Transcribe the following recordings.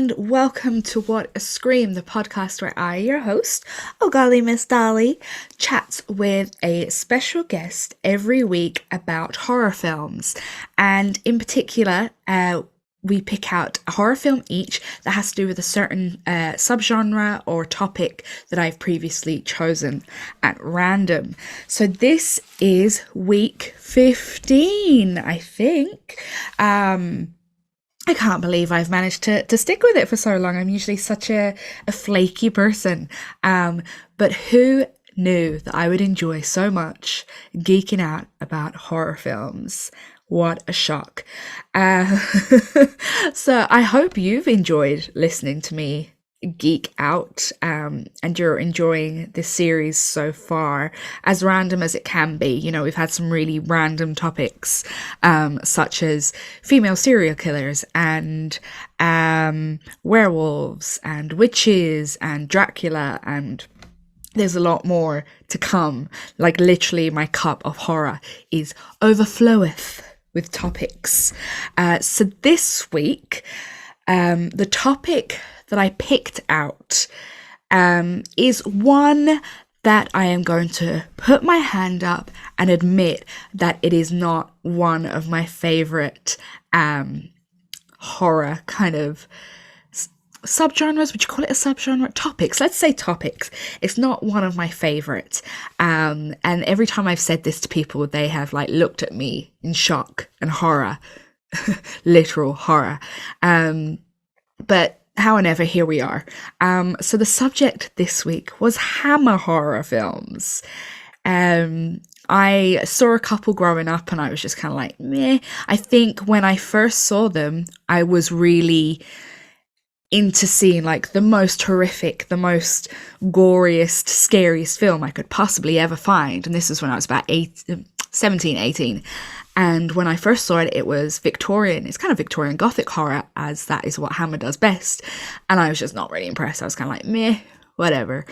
and welcome to What a Scream, the podcast where I, your host, Golly Miss Dolly, chats with a special guest every week about horror films. And in particular, we pick out a horror film each that has to do with a certain subgenre or topic that I've previously chosen at random. So this is week 15, I think. I can't believe I've managed to stick with it for so long. I'm usually such a flaky person. But who knew that I would enjoy so much geeking out about horror films? What a shock. So I hope you've enjoyed listening to me geek out and you're enjoying this series so far, as random as it can be. You know, we've had some really random topics such as female serial killers and werewolves and witches and Dracula, and there's a lot more to come. Like literally my cup of horror is overfloweth with topics. So this week the topic that I picked out is one that I am going to put my hand up and admit that it is not one of my favorite horror kind of subgenres. Would you call it a subgenre? Topics. Let's say topics. It's not one of my favorites. And every time I've said this to people, they have like looked at me in shock and horror, literal horror. But however, here we are. So the subject this week was Hammer horror films. I saw a couple growing up and I was just kind of like, meh. I think when I first saw them, I was really into seeing like the most horrific, the most goriest, scariest film I could possibly ever find. And this was when I was about 17, 18. And when I first saw it, it was Victorian. It's kind of Victorian Gothic horror, as that is what Hammer does best. And I was just not really impressed. I was kind of like, meh, whatever.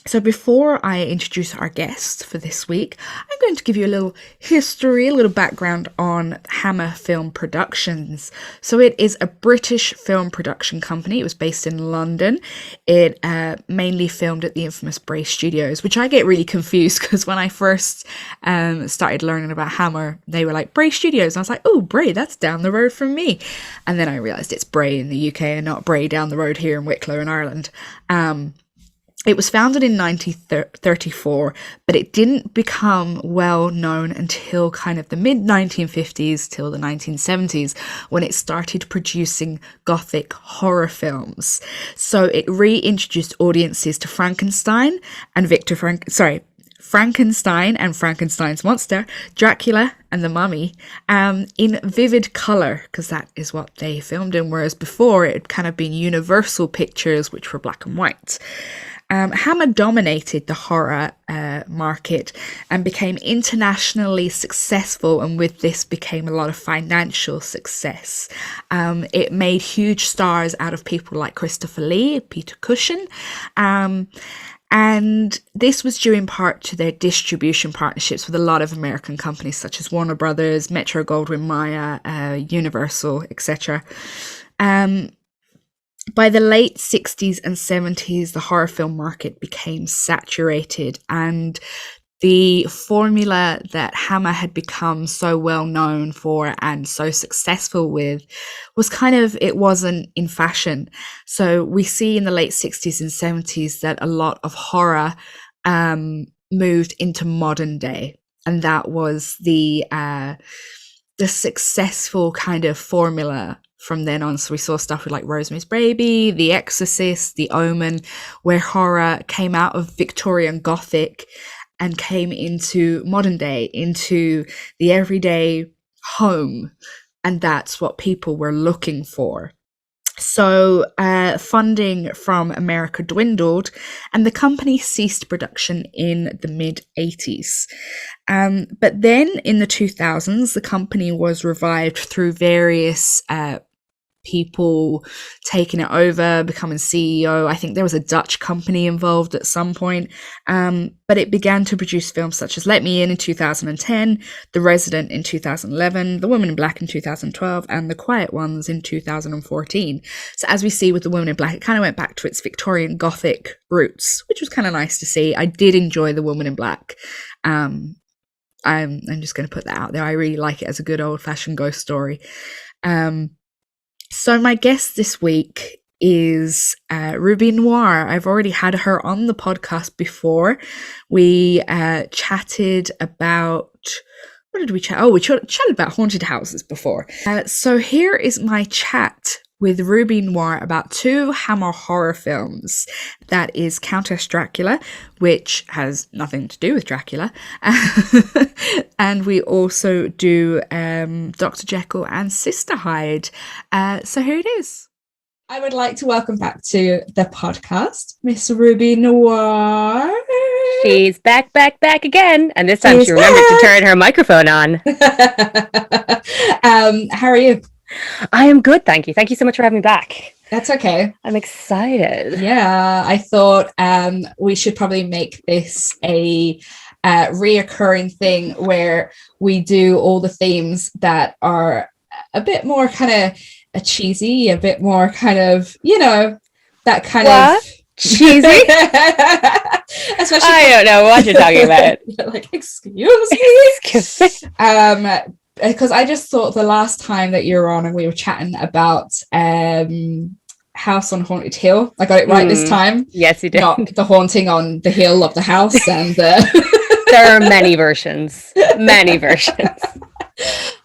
So before I introduce our guest for this week, I'm going to give you a little history, a little background on Hammer Film Productions. So it is a British film production company. It was based in London. It mainly filmed at the infamous Bray Studios, which I get really confused because when I first started learning about Hammer, they were like, Bray Studios. And I was like, oh, Bray, that's down the road from me. And then I realised it's Bray in the UK and not Bray down the road here in Wicklow in Ireland. It was founded in 1934, but it didn't become well known until kind of the mid-1950s till the 1970s, when it started producing Gothic horror films. So it reintroduced audiences to Frankenstein and Frankenstein and Frankenstein's monster, Dracula and the Mummy, in vivid colour, because that is what they filmed in, whereas before it had kind of been Universal Pictures, which were black and white. Hammer dominated the horror market and became internationally successful, and with this became a lot of financial success. It made huge stars out of people like Christopher Lee, Peter Cushing, and this was due in part to their distribution partnerships with a lot of American companies such as Warner Brothers, Metro-Goldwyn-Mayer, Universal, etc. By the late 60s and 70s, the horror film market became saturated, and the formula that Hammer had become so well known for and so successful with was it wasn't in fashion. So we see in the late 60s and 70s that a lot of horror moved into modern day, and that was the successful kind of formula from then on. So we saw stuff with like Rosemary's Baby, The Exorcist, The Omen, where horror came out of Victorian Gothic and came into modern day, into the everyday home. And that's what people were looking for. So funding from America dwindled and the company ceased production in the mid-80s. But then in the 2000s, the company was revived through various people taking it over, becoming CEO. I think there was a Dutch company involved at some point. But it began to produce films such as Let Me In 2010, The Resident in 2011, The Woman in Black in 2012, and The Quiet Ones in 2014. So as we see with The Woman in Black, it kind of went back to its Victorian Gothic roots, which was kind of nice to see. I did enjoy The Woman in Black. I'm just going to put that out there. I really like it as a good old-fashioned ghost story. So my guest this week is Ruby Noir. I've already had her on the podcast before. We chatted about... What did we chat? Oh, we chatted about haunted houses before. So here is my chat with Ruby Noir about 2 Hammer horror films. That is Countess Dracula, which has nothing to do with Dracula. And we also do Dr. Jekyll and Sister Hyde. So here it is. I would like to welcome back to the podcast, Miss Ruby Noir. She's back again. And this time she remembered to turn her microphone on. How are you? I am good, thank you. Thank you so much for having me back. That's okay. I'm excited. Yeah, I thought we should probably make this a reoccurring thing where we do all the themes that are a bit more kind of cheesy, a bit more kind of, that kind of cheesy. Especially I don't know what you're talking about. You're like, excuse me. Because I just thought the last time that you were on and we were chatting about House on Haunted Hill, I got it right this time. Yes, you did. Not the haunting on the hill of the house. And there are many versions.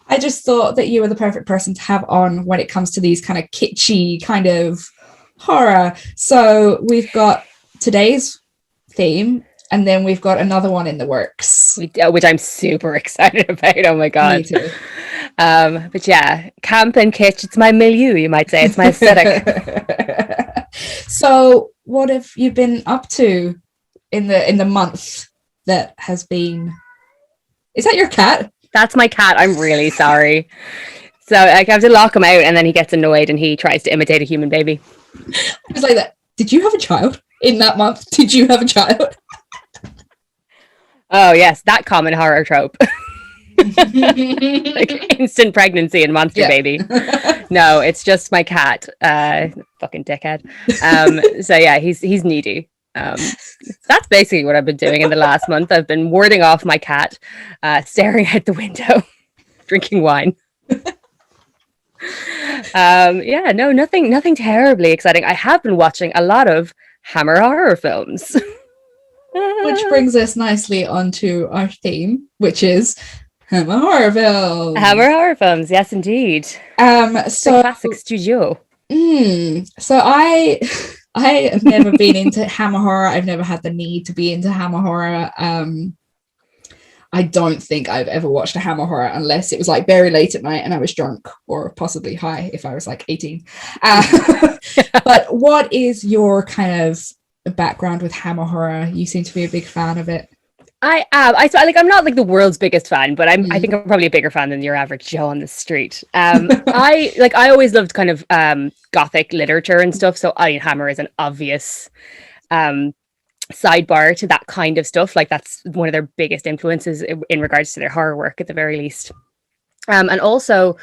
I just thought that you were the perfect person to have on when it comes to these kind of kitschy kind of horror. So we've got today's theme, and then we've got another one in the works, which I'm super excited about. Oh my god! Me too. But yeah, camp and kitsch, it's my milieu, you might say. It's my aesthetic. So what have you been up to in the month that has been? Is that your cat? That's my cat. I'm really sorry. So I have to lock him out, and then he gets annoyed and he tries to imitate a human baby. I was like that. Did you have a child in that month? Did you have a child? Oh yes, that common horror trope. Like instant pregnancy and monster baby. No, it's just my cat. Fucking dickhead. So yeah, he's needy. That's basically what I've been doing in the last month. I've been warding off my cat, staring out the window, drinking wine. Nothing terribly exciting. I have been watching a lot of Hammer horror films. Which brings us nicely onto our theme, which is Hammer horror films. Hammer horror films, yes, indeed. So classic studio. So I have never been into Hammer horror. I've never had the need to be into Hammer horror. I don't think I've ever watched a Hammer horror unless it was like very late at night and I was drunk, or possibly high if I was like 18. But what is your kind of background with Hammer horror? You seem to be a big fan of it. I am. I'm not like the world's biggest fan, but I think I'm probably a bigger fan than your average Joe on the street. I always loved kind of Gothic literature and stuff. So Hammer is an obvious sidebar to that kind of stuff. Like that's one of their biggest influences in regards to their horror work at the very least. And also,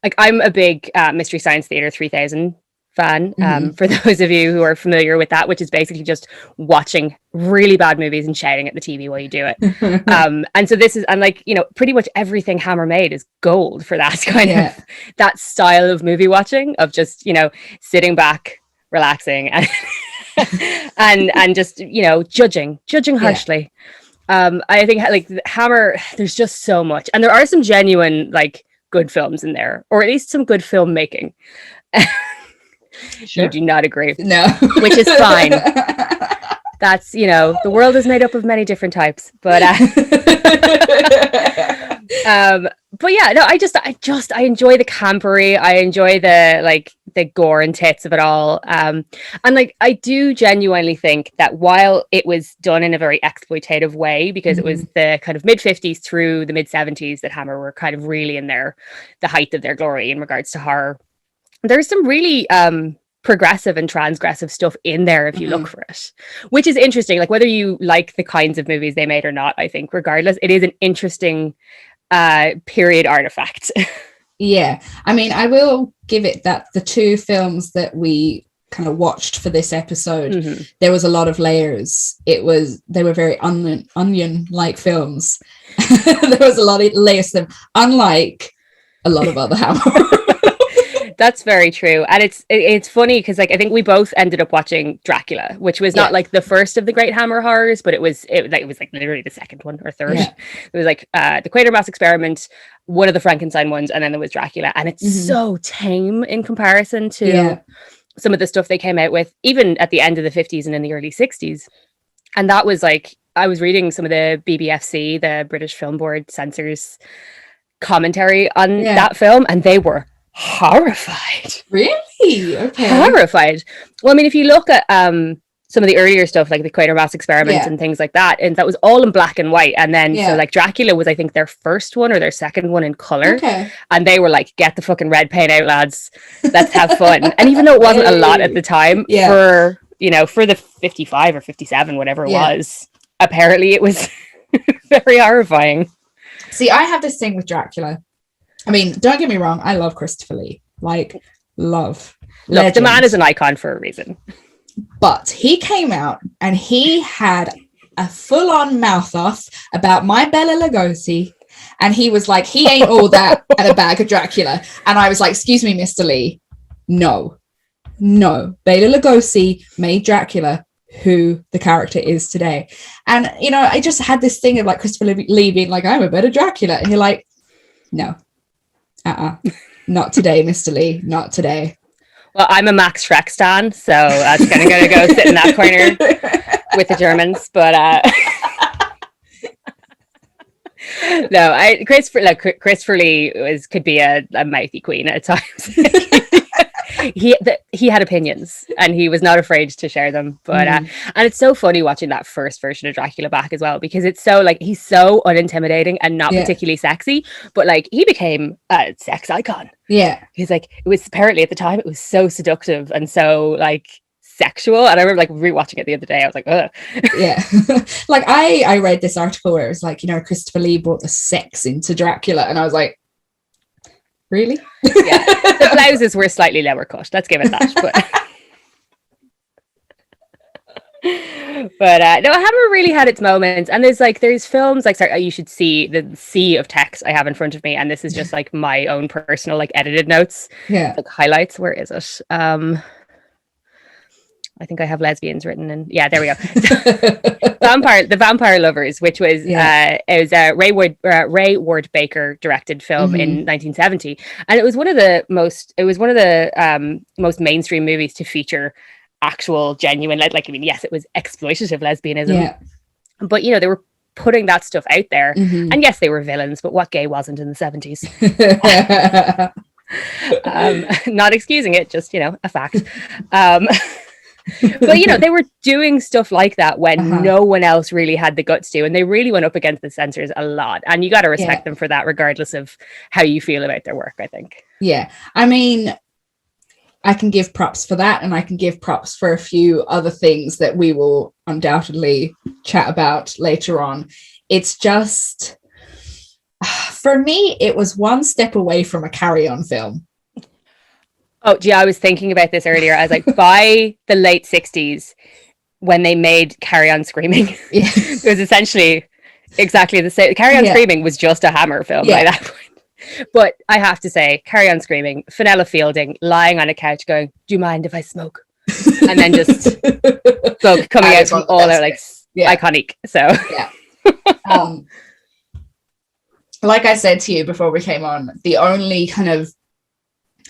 like I'm a big Mystery Science Theater 3000 fan. For those of you who are familiar with that, which is basically just watching really bad movies and shouting at the TV while you do it. And so this is, and like, pretty much everything Hammer made is gold for that kind of, that style of movie watching, of just, sitting back, relaxing and and just, judging harshly. I think like Hammer, there's just so much. And there are some genuine, like, good films in there, or at least some good filmmaking. Sure. You do not agree. No. Which is fine. That's, the world is made up of many different types. But but yeah, no, I enjoy the campery. I enjoy the gore and tits of it all. And like, I do genuinely think that while it was done in a very exploitative way, because it was the kind of mid-50s through the mid-70s that Hammer were kind of really in the height of their glory in regards to horror. there's some really progressive and transgressive stuff in there if you look for it, which is interesting. Like, whether you like the kinds of movies they made or not, I think regardless, it is an interesting period artifact. Yeah, I mean, I will give it that the two films that we kind of watched for this episode, there was a lot of layers. They were very onion like films. There was a lot of layers to them, unlike a lot of other Hammer. That's very true. And it's funny because, like, I think we both ended up watching Dracula, which was not like the first of the great Hammer horrors, but it was like literally the second one or third. It was like the Quatermass Experiment, one of the Frankenstein ones, and then there was Dracula, and it's so tame in comparison to some of the stuff they came out with, even at the end of the 50s and in the early 60s. And that was like, I was reading some of the BBFC, the British Film Board censors, commentary on that film, and they were horrified. Really? Okay. Horrified. Well, I mean, if you look at some of the earlier stuff, like the Quatermass Experiments and things like that, and that was all in black and white. And then so like Dracula was, I think, their first one or their second one in color. Okay. And they were like, get the fucking red paint out, lads. Let's have fun. And even though it wasn't a lot at the time, for, you know, for the 55 or 57, whatever it was, apparently it was very horrifying. See, I have this thing with Dracula. I mean, don't get me wrong, I love Christopher Lee. Like, love. Look, the man is an icon for a reason. But he came out and he had a full-on mouth-off about My Bela Lugosi. And he was like, he ain't all that and a bag of Dracula. And I was like, excuse me, Mr. Lee. No. Bela Lugosi made Dracula who the character is today. And, you know, I just had this thing of like Christopher Lee being like, I'm a better Dracula. And you're like, no. Not today, Mr. Lee. Not today. Well, I'm a Max Schreck stan, so that's kind of going to go sit in that corner with the Germans. But no, Christopher Lee could be a mouthy queen at times. He had opinions and he was not afraid to share them. But and it's so funny watching that first version of Dracula back as well, because it's so like, he's so unintimidating and not particularly sexy, but like he became a sex icon. He's like, it was apparently at the time it was so seductive and so like sexual. And I remember like rewatching it the other day, I was like, ugh. Like I read this article where it was like, you know, Christopher Lee brought the sex into Dracula, and I was like, really? The blouses were slightly lower cut, let's give it that. But no, Hammer really had its moments. And there's films like, sorry, you should see the sea of text I have in front of me, and this is just like my own personal like edited notes, like highlights. Where is it? I think I have lesbians written in. Yeah, there we go. The Vampire Lovers, which was it was a Ray Ward Baker directed film in 1970, and it was one of the most mainstream movies to feature actual genuine, like I mean, yes, it was exploitative lesbianism, but you know, they were putting that stuff out there, and yes, they were villains, but what gay wasn't in the 70s? Not excusing it, just, you know, a fact. But you know, they were doing stuff like that when no one else really had the guts to, and they really went up against the censors a lot, and you got to respect them for that, regardless of how you feel about their work, I think. I mean, I can give props for that, and I can give props for a few other things that we will undoubtedly chat about later on. It's just, for me, it was one step away from a Carry-On film. Oh, gee, I was thinking about this earlier. I was like, by the late 60s, when they made Carry On Screaming, it was essentially exactly the same. Carry On Screaming was just a Hammer film by that point. But I have to say, Carry On Screaming, Fenella Fielding lying on a couch going, do you mind if I smoke? And then just smoke coming out from all their like iconic. So like I said to you before we came on, the only kind of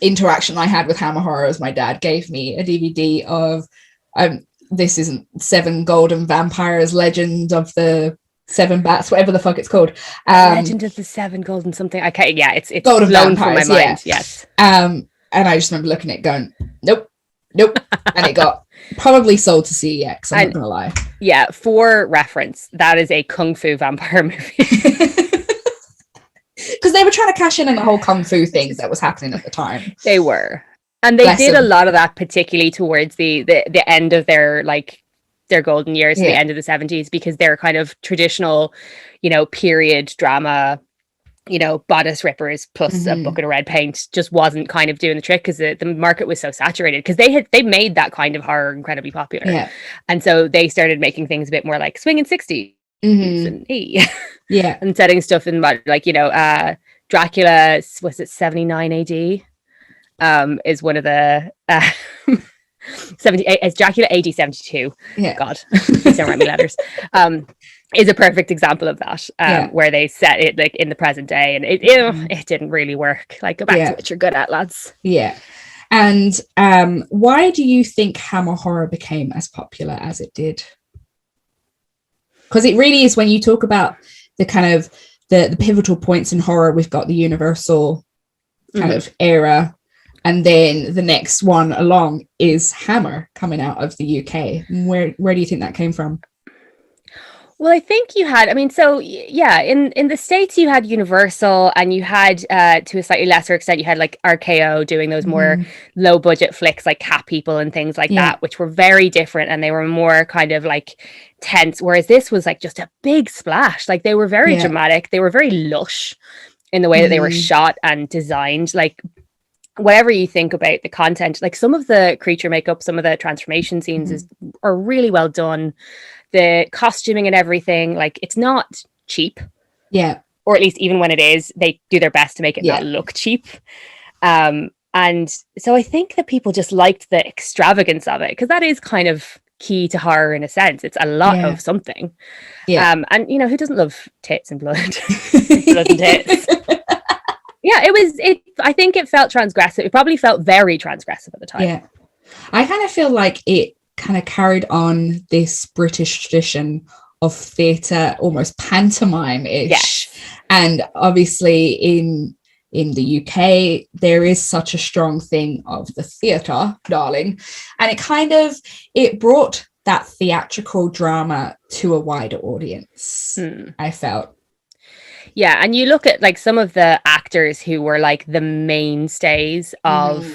interaction I had with Hammer horror is my dad gave me a DVD of this isn't Seven Golden Vampires, Legend of the Seven Bats, whatever the fuck it's called. Legend of the Seven Golden something. I can't. Yeah, it's Golden blown Vampires, from my mind. Yes. And I just remember looking at it going, nope, and it got probably sold to CEX. I'm not gonna lie. Yeah, for reference, that is a kung fu vampire movie. Because they were trying to cash in on the whole kung fu thing that was happening at the time. They were. And they Bless did a them. lot of that, particularly towards the end of their like their golden years, the Yeah. end of the 70s, because they're kind of traditional, period drama, bodice rippers plus a Hmm. bucket of red paint just wasn't kind of doing the trick, because the market was so saturated, because they made that kind of horror incredibly popular. Yeah. And so they started making things a bit more like swinging 60s Hmm. and hey, Yeah. and setting stuff in like, Dracula, was it 79 AD? Is one of the 78 as Dracula AD 72. Yeah. God, please don't write me letters. Is a perfect example of that, Yeah. where they set it like in the present day, and Mhm. it didn't really work. Like, go back to Yeah. what you're good at, lads. Yeah. And why do you think Hammer horror became as popular as it did? Because it really is, when you talk about the kind of the pivotal points in horror, we've got the Universal kind of era, and then the next one along is Hammer coming out of the UK. Where do you think that came from? Well, I think you had, I mean, so yeah, in the States you had Universal, and you had, to a slightly lesser extent, you had like RKO doing those more low budget flicks like Cat People and things like Yeah. that, which were very different, and they were more kind of like tense, whereas this was like just a big splash. Like, they were very Yeah. dramatic, they were very lush in the way that they were shot and designed. Like, whatever you think about the content, like some of the creature makeup, some of the transformation scenes are really well done. The costuming and everything, like, it's not cheap. Yeah. Or at least, even when it is, they do their best to make it not look cheap. And so I think that people just liked the extravagance of it, because that is kind of key to horror in a sense. It's a lot of something. Yeah. And who doesn't love tits and blood? Blood and tits. Yeah, I think it felt transgressive. It probably felt very transgressive at the time. Yeah. I kind of feel like it kind of carried on this British tradition of theatre, almost pantomime-ish. Yes. And obviously in the UK, there is such a strong thing of the theatre, darling. And it brought that theatrical drama to a wider audience, I felt. Yeah, and you look at like some of the actors who were like the mainstays of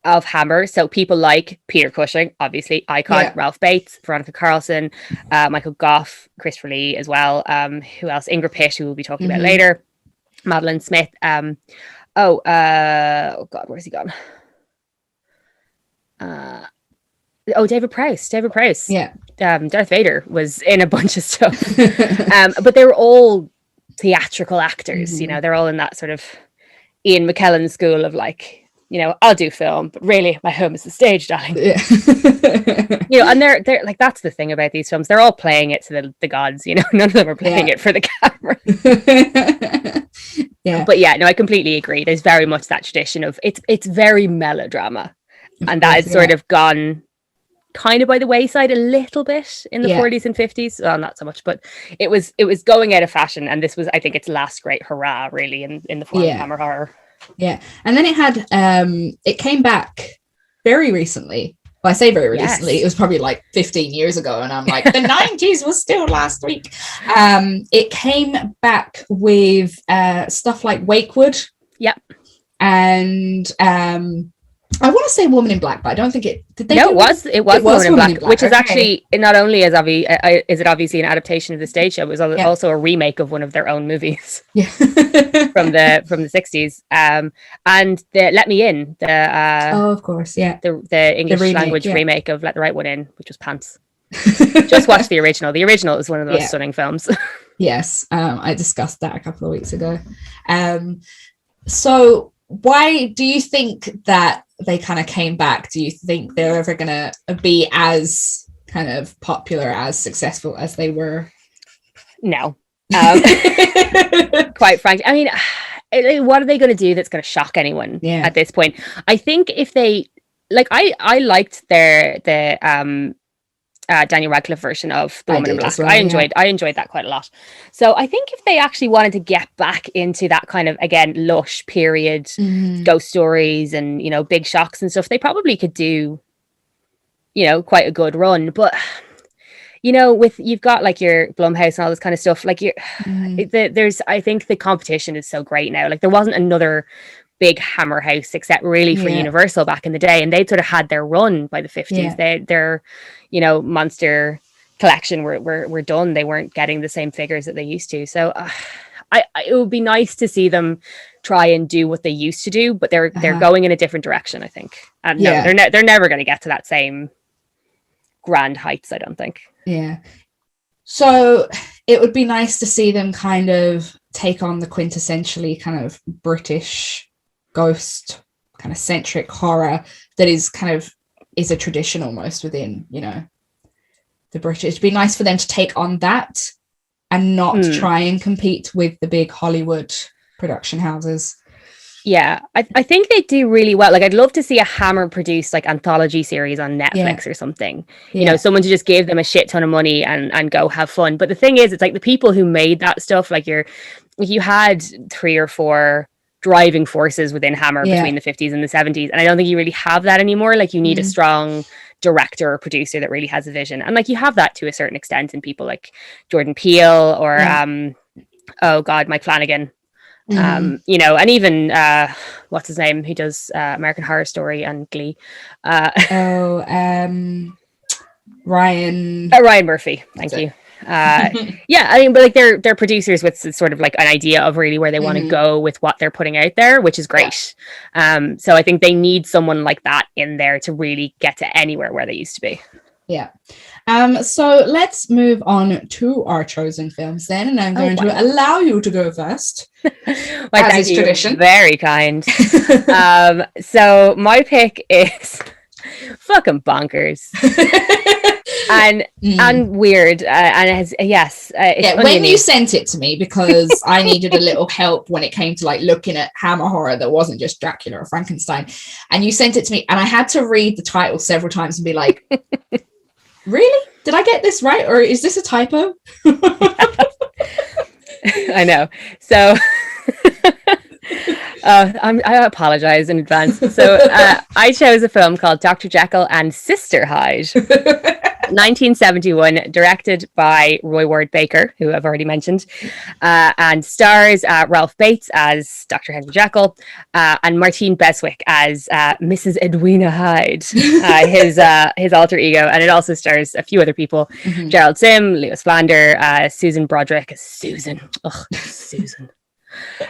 Hammer. So people like Peter Cushing, obviously icon, Ralph Bates, Veronica Carlson, Michael Gough, Christopher Lee as well. Who else? Ingrid Pitt, who we'll be talking about later. Madeline Smith. Oh God, where's he gone? David Prowse. Yeah. Darth Vader was in a bunch of stuff. But they were all theatrical actors. They're all in that sort of Ian McKellen school of like, I'll do film, but really my home is the stage, darling. Yeah. And they're like, that's the thing about these films, they're all playing it to the gods. None of them are playing it for the camera. Yeah. But yeah, no, I completely agree. There's very much that tradition of it's very melodrama, and that has sort of gone kind of by the wayside a little bit in the 40s and 50s. Well, not so much, but it was going out of fashion, and this was, I think, its last great hurrah, really, in the form of Hammer horror. Yeah, and then it came back very recently. Well, I say very recently, it was probably like 15 years ago, and I'm like, the 90s was still last week. It came back with stuff like Wakewood. Yep. And I want to say Woman in Black, but I don't think it did. It was Woman in Black, which is actually not only is it obviously an adaptation of the stage show, it was also a remake of one of their own movies. Yeah. from the 60s. And the Let Me In, of course, yeah, the English language remake of Let the Right One In, which was pants. Just watch the original. The original is one of the most stunning films. Yes, I discussed that a couple of weeks ago. So why do you think that they kind of came back? Do you think they're ever going to be as kind of popular, as successful as they were? No. Quite frankly, I mean, what are they going to do that's going to shock anyone at this point? I think if they, like, I liked the Daniel Radcliffe version of The Woman in Black. Well, I enjoyed that quite a lot. So I think if they actually wanted to get back into that kind of, again, lush period, ghost stories and, big shocks and stuff, they probably could do, quite a good run. But, you've got like your Blumhouse and all this kind of stuff, like there's, I think the competition is so great now. Like, there wasn't another big hammer house, except really for Universal back in the day, and they'd sort of had their run by the 50s. Their monster collection were done. They weren't getting the same figures that they used to. So it would be nice to see them try and do what they used to do, but they're going in a different direction, I think. And no, they're never going to get to that same grand heights, I don't think. Yeah. So it would be nice to see them kind of take on the quintessentially kind of British ghost kind of centric horror that is a tradition almost within, the British. It'd be nice for them to take on that and not try and compete with the big Hollywood production houses. Yeah, I think they do really well. Like, I'd love to see a Hammer produced like anthology series on Netflix or something. Someone to just give them a shit ton of money and go have fun. But the thing is, it's like the people who made that stuff, like you had 3 or 4 driving forces within Hammer between the 50s and the 70s, and I don't think you really have that anymore. Like, you need a strong director or producer that really has a vision, and like you have that to a certain extent in people like Jordan Peele or Mike Flanagan. And even what's his name, who does American Horror Story and Glee, Ryan Murphy, thank you. I mean, but like they're producers with sort of like an idea of really where they want to go with what they're putting out there, which is great. So I think they need someone like that in there to really get to anywhere where they used to be. So let's move on to our chosen films then, and I'm going to allow you to go first. As is tradition. Very kind. So my pick is fucking bonkers. and weird, and it has when you sent it to me, because I needed a little help when it came to like looking at Hammer horror that wasn't just Dracula or Frankenstein, and you sent it to me, and I had to read the title several times and be like, really, did I get this right, or is this a typo? I know. So I apologize in advance. So I chose a film called Dr. Jekyll and Sister Hyde, 1971, directed by Roy Ward Baker, who I've already mentioned, and stars Ralph Bates as Dr. Henry Jekyll, and Martine Beswick as Mrs. Edwina Hyde, his alter ego. And it also stars a few other people, Gerald Sim, Lewis Flander, Susan Broderick as Susan.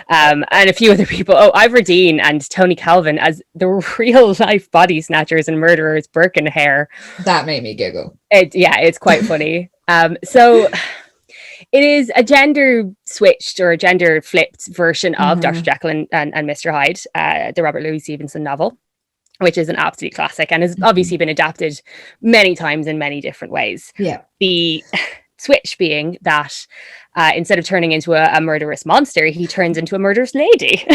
And a few other people. Ivor Dean and Tony Calvin as the real life body snatchers and murderers, Burke and Hare. That made me giggle. It's quite funny. So it is a gender switched or a gender flipped version of Dr. Jekyll and Mr. Hyde, the Robert Louis Stevenson novel, which is an absolute classic and has obviously been adapted many times in many different ways. The switch being that instead of turning into a murderous monster, he turns into a murderous lady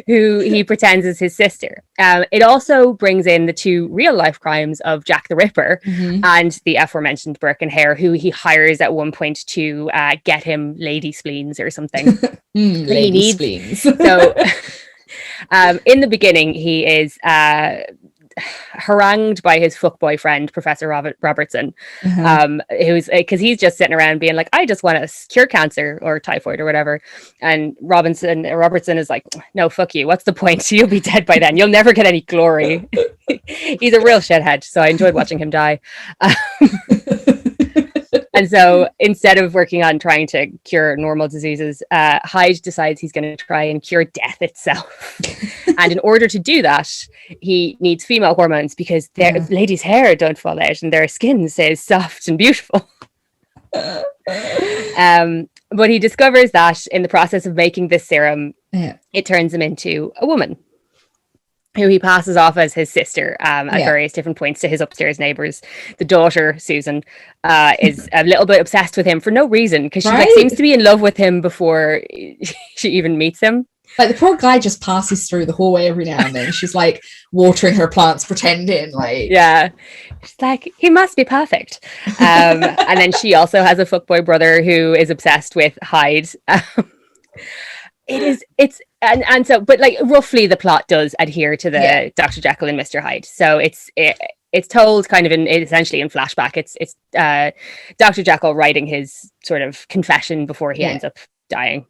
who he pretends is his sister. It also brings in the 2 real life crimes of Jack the Ripper and the aforementioned Burke and Hare, who he hires at one point to get him lady spleens or something. Lady spleens. So in the beginning, he is harangued by his fuckboy friend Professor Robertson, who's because he's just sitting around being like, I just want to cure cancer or typhoid or whatever, and Robertson is like, no, fuck you, what's the point, you'll be dead by then, you'll never get any glory. He's a real shithead, so I enjoyed watching him die. And so instead of working on trying to cure normal diseases, Hyde decides he's going to try and cure death itself. And in order to do that, he needs female hormones because their ladies' hair don't fall out and their skin stays soft and beautiful. But he discovers that in the process of making this serum, it turns him into a woman, who he passes off as his sister at various different points to his upstairs neighbours. The daughter, Susan, is a little bit obsessed with him for no reason, because she seems to be in love with him before she even meets him. Like, the poor guy just passes through the hallway every now and then. She's like watering her plants, pretending like... Yeah. She's like, he must be perfect. And then she also has a fuckboy brother who is obsessed with Hyde. So but like roughly the plot does adhere to the Dr. Jekyll and Mr. Hyde. So it's told kind of essentially in flashback. It's Dr. Jekyll writing his sort of confession before he ends up dying.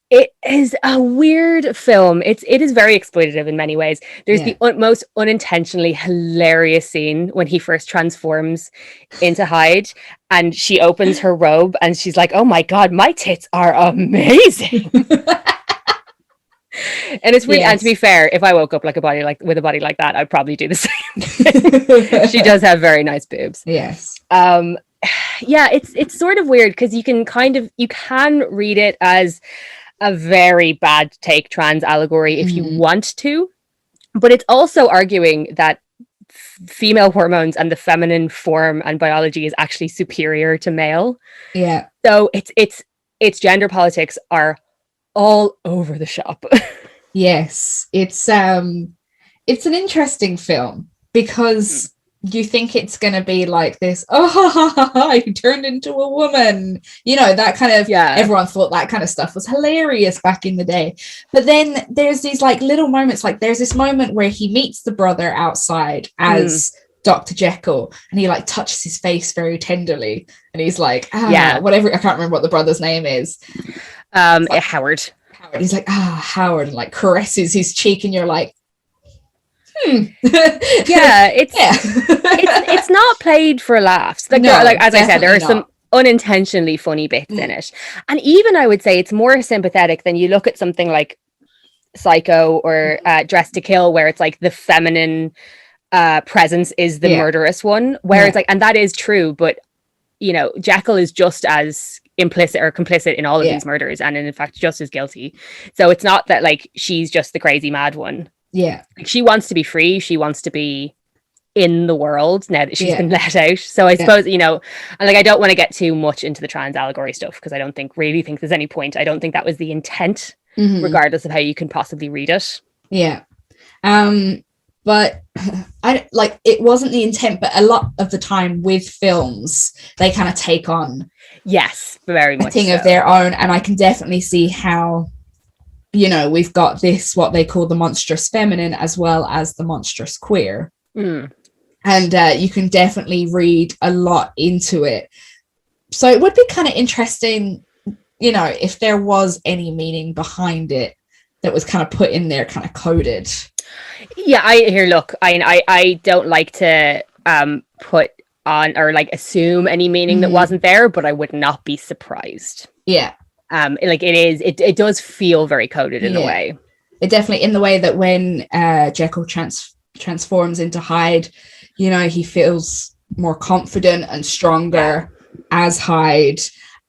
It is a weird film. It is very exploitative in many ways. There's the most unintentionally hilarious scene when he first transforms into Hyde, and she opens her robe and she's like, "Oh my god, my tits are amazing." And it's really, and to be fair, if I woke up like with a body like that, I'd probably do the same thing. She does have very nice boobs. Yes. Yeah, it's sort of weird because you can read it as a very bad take trans allegory if you want to, but it's also arguing that female hormones and the feminine form and biology is actually superior to male. Yeah. So it's gender politics are all over the shop. Yes, it's an interesting film because you think it's going to be like this, he turned into a woman, that kind of, everyone thought that kind of stuff was hilarious back in the day. But then there's these like little moments, like there's this moment where he meets the brother outside as Dr. Jekyll, and he like touches his face very tenderly, and he's like, whatever, I can't remember what the brother's name is. Howard. He's like, Howard, and like caresses his cheek, and you're like, it's not played for laughs. Like, as I said, there are some unintentionally funny bits in it, and even I would say it's more sympathetic than you look at something like Psycho or Dressed to Kill, where it's like the feminine presence is the murderous one, where it's like, and that is true, but Jekyll is just as implicit or complicit in all of these murders, and in fact just as guilty. So it's not that like she's just the crazy mad one. Like, she wants to be free, she wants to be in the world now that she's been let out. So I suppose, and like, I don't want to get too much into the trans allegory stuff because I don't really think there's any point. I don't think that was the intent, regardless of how you can possibly read it. But I like, it wasn't the intent, but a lot of the time with films, they kind of take on very much a thing of their own, and I can definitely see how, we've got this, what they call the monstrous feminine as well as the monstrous queer, and you can definitely read a lot into it. So it would be kind of interesting, if there was any meaning behind it that was kind of put in there, kind of coded. I don't like to put on or like assume any meaning that wasn't there, but I would not be surprised. Like it does feel very coded in a way. It definitely, in the way that when Jekyll transforms into Hyde, he feels more confident and stronger as Hyde.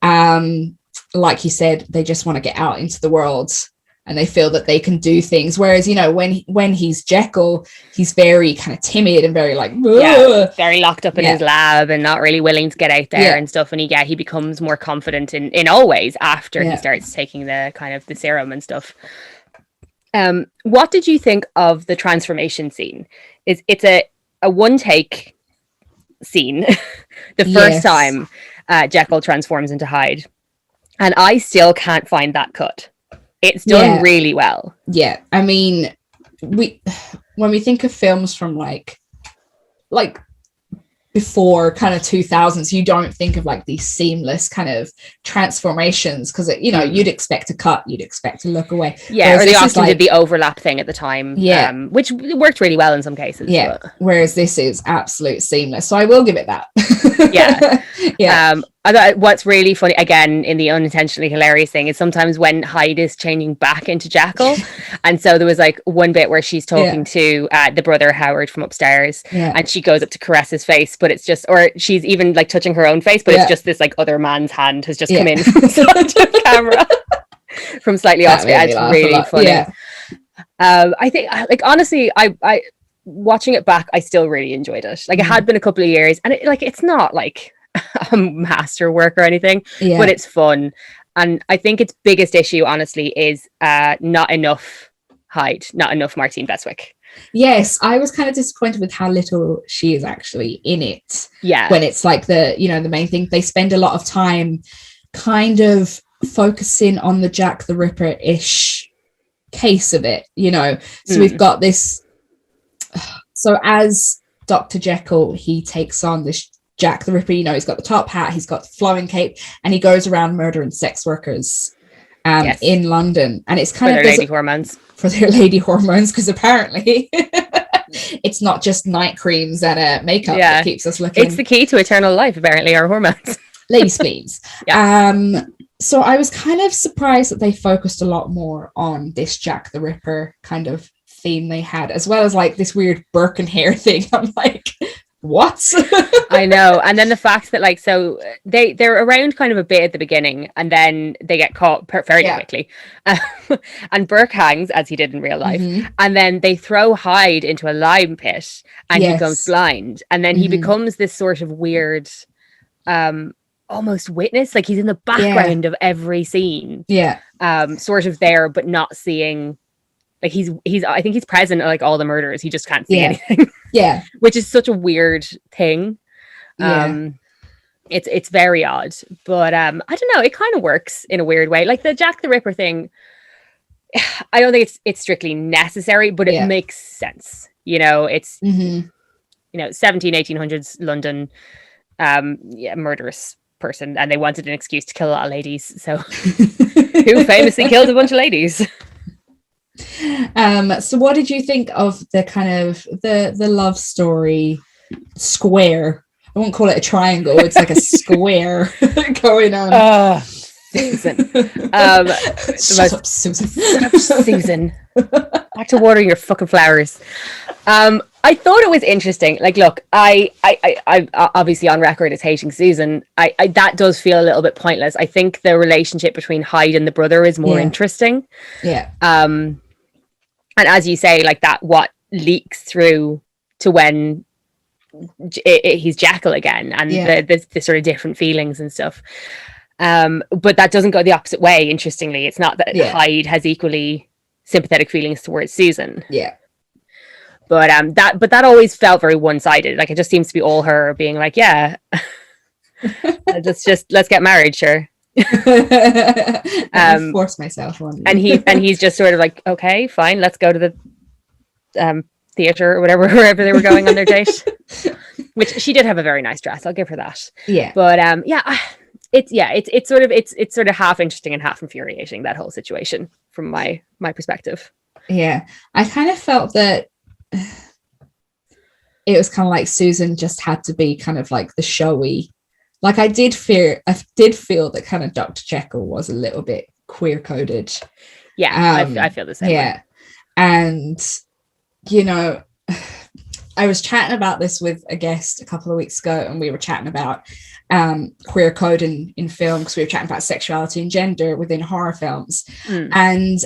Like you said, they just want to get out into the world, and they feel that they can do things. Whereas, when he's Jekyll, he's very kind of timid and very like, very locked up in his lab and not really willing to get out there and stuff. And he becomes more confident in all ways after he starts taking the kind of the serum and stuff. What did you think of the transformation scene? It's a one take scene, the first time Jekyll transforms into Hyde, and I still can't find that cut. It's done really well. I mean, when we think of films from like before kind of 2000s, you don't think of like these seamless kind of transformations, because you'd expect a cut, you'd expect to look away. Or they often did the overlap thing at the time, which worked really well in some cases. Whereas this is absolute seamless, so I will give it that. I thought what's really funny, again, in the unintentionally hilarious thing, is sometimes when Hyde is changing back into Jekyll, and so there was like one bit where she's talking to the brother Howard from upstairs, and she goes up to caress his face, but it's just, or she's even like touching her own face, but it's just this like other man's hand has just come in from the camera from slightly off. It's really funny. I think, like, honestly, I watching it back, I still really enjoyed it. Like, it had been a couple of years, and it's not like a masterwork or anything, but it's fun. And I think its biggest issue, honestly, is not enough Hyde, not enough Martine Beswick. Yes, I was kind of disappointed with how little she is actually in it. When it's like the main thing, they spend a lot of time kind of focusing on the Jack the Ripper-ish case of it, So we've got this. So as Dr. Jekyll, he takes on this Jack the Ripper, he's got the top hat, he's got the flowing cape, and he goes around murdering sex workers. Yes. in London, and it's kind For of their lady hormones. For their lady hormones, because apparently it's not just night creams and makeup that keeps us looking. It's the key to eternal life, apparently, our hormones. Lady spleens. So I was kind of surprised that they focused a lot more on this Jack the Ripper kind of theme they had, as well as like this weird Birkin hair thing. I'm like, what? I know. And then the fact that like, so they're around kind of a bit at the beginning, and then they get caught very quickly. And Burke hangs, as he did in real life, and then they throw Hyde into a lime pit, and he goes blind, and then he becomes this sort of weird almost witness, like he's in the background of every scene, sort of there but not seeing, like he's I think he's present at like all the murders, he just can't see anything, which is such a weird thing. It's very odd, but I don't know, it kind of works in a weird way. Like the Jack the Ripper thing, I don't think it's strictly necessary, but it makes sense, you know. It's you know, 1800s London, murderous person, and they wanted an excuse to kill a lot of ladies, so who famously killed a bunch of ladies. So what did you think of the kind of the love story square? I won't call it a triangle, it's like a square going on. Susan. Shut up, Susan. Susan. Back to watering your fucking flowers. I thought it was interesting. Like, look, I obviously on record as hating Susan. I that does feel a little bit pointless. I think the relationship between Hyde and the brother is more interesting. And as you say, like that, what leaks through to when he's Jekyll again, and the sort of different feelings and stuff. But that doesn't go the opposite way. Interestingly, it's not that Hyde has equally sympathetic feelings towards Susan. But that always felt very one-sided. Like it just seems to be all her being like, let's get married, sure. Force myself on you. and he's just sort of like, okay, fine, let's go to the theater or whatever, wherever they were going on their date. Which she did have a very nice dress, I'll give her that. But it's sort of half interesting and half infuriating, that whole situation from my perspective. I kind of felt that it was kind of like Susan just had to be kind of like the showy, like I did feel that kind of Dr. Jekyll was a little bit queer coded. I feel the same way. And you know, I was chatting about this with a guest a couple of weeks ago, and we were chatting about queer code in film, because we were chatting about sexuality and gender within horror films. And